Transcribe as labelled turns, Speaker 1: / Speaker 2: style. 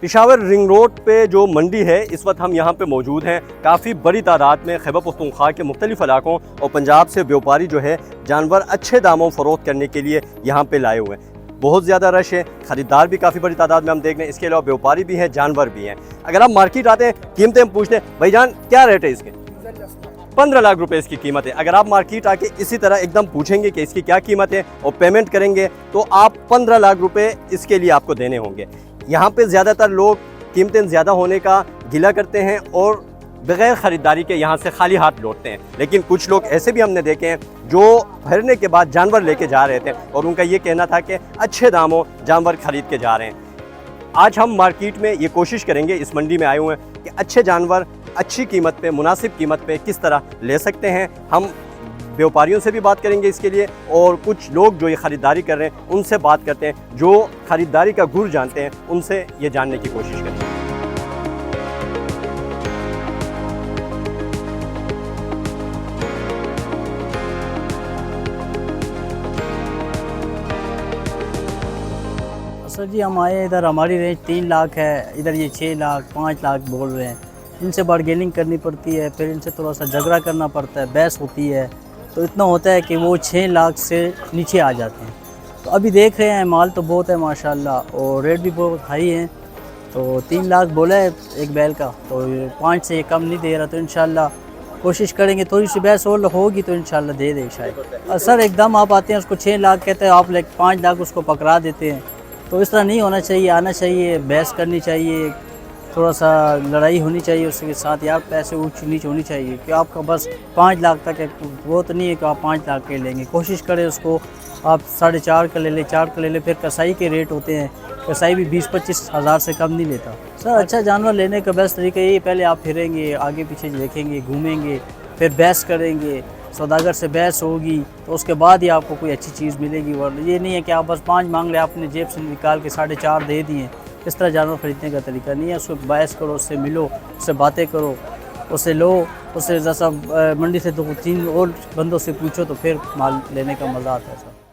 Speaker 1: Peshawar ring road पे जो मंडी है, इस वक्त हम यहाँ पे मौजूद हैं। काफ़ी बड़ी तादाद में खैबर पख्तूनख्वा के मुख्तलिफ इलाकों और पंजाब से व्यापारी जो है जानवर अच्छे दामों फ़रोख्त करने के लिए यहाँ पे लाए हुए हैं। बहुत ज़्यादा रश है, ख़रीदार भी काफ़ी बड़ी तादाद में हम देख रहे हैं। इसके अलावा व्यापारी भी हैं, जानवर भी हैं। अगर आप मार्केट आते हैं, कीमतें हम पूछते हैं, भाईजान क्या रेट है इसके? 15 लाख रुपए इसकी कीमत है। अगर आप मार्केट आके इसी तरह एकदम पूछेंगे कि इसकी क्या कीमत है और पेमेंट करेंगे तो आप 15 लाख रुपए इसके लिए आपको देने होंगे। यहाँ पे ज़्यादातर लोग कीमतें ज़्यादा होने का गिला करते हैं और बग़ैर ख़रीदारी के यहाँ से खाली हाथ लौटते हैं। लेकिन कुछ लोग ऐसे भी हमने देखे हैं जो भरने के बाद जानवर लेके जा रहे थे और उनका ये कहना था कि अच्छे दामों जानवर ख़रीद के जा रहे हैं। आज हम मार्केट में ये कोशिश करेंगे, इस मंडी में आए हुए हैं कि अच्छे जानवर अच्छी कीमत पे, मुनासिब कीमत पे किस तरह ले सकते हैं। हम व्यापारियों से भी बात करेंगे इसके लिए और कुछ लोग जो ये ख़रीदारी कर रहे हैं उनसे बात करते हैं, जो ख़रीदारी का गुर जानते हैं, उनसे ये जानने की कोशिश करेंगे।
Speaker 2: सर जी हम आए इधर, हमारी रेंज 3 लाख है, इधर ये 6 लाख 5 लाख बोल रहे हैं। इनसे बार्गेनिंग करनी पड़ती है, फिर इनसे थोड़ा सा झगड़ा करना पड़ता है, बहस होती है, तो इतना होता है कि वो 6 लाख से नीचे आ जाते हैं। तो अभी देख रहे हैं माल तो बहुत है माशाल्लाह और रेट भी बहुत हाई है। तो 3 लाख बोला है एक बैल का, तो 5 से कम नहीं दे रहा। तो इंशाल्लाह कोशिश करेंगे, थोड़ी सी बहस और होगी तो इंशाल्लाह दे दे शायद। सर एकदम आप आते हैं उसको 6 लाख कहते हैं, आप 5 लाख उसको पकड़ा देते हैं। तो इस तरह नहीं होना चाहिए, आना चाहिए, बहस करनी चाहिए, थोड़ा सा लड़ाई होनी चाहिए उसके साथ। यार पैसे ऊँच नीच होनी चाहिए कि आपका बस 5 लाख तक है, वो तो नहीं है कि आप 5 लाख के लेंगे। कोशिश करें उसको आप 4.5 का ले लें, 4 का ले लें। फिर कसाई के रेट होते हैं, कसाई भी 20-25 हज़ार से कम नहीं लेता। सर अच्छा जानवर लेने का बेस्ट तरीका यही, पहले आप फिरेंगे, आगे पीछे देखेंगे, घूमेंगे, फिर बहस करेंगे, सौदागर से बहस होगी, तो उसके बाद ही आपको कोई अच्छी चीज़ मिलेगी। और ये नहीं है कि आप बस 5 मांग रहे, आपने जेब से निकाल के 4.5 दे दिए। इस तरह जानवर ख़रीदने का तरीका नहीं है। उसको बहस करो, उससे मिलो, उससे बातें करो, उससे लो, उससे जैसा मंडी से 2-3 और बंदों से पूछो तो फिर माल लेने का मज़ा आता है सर।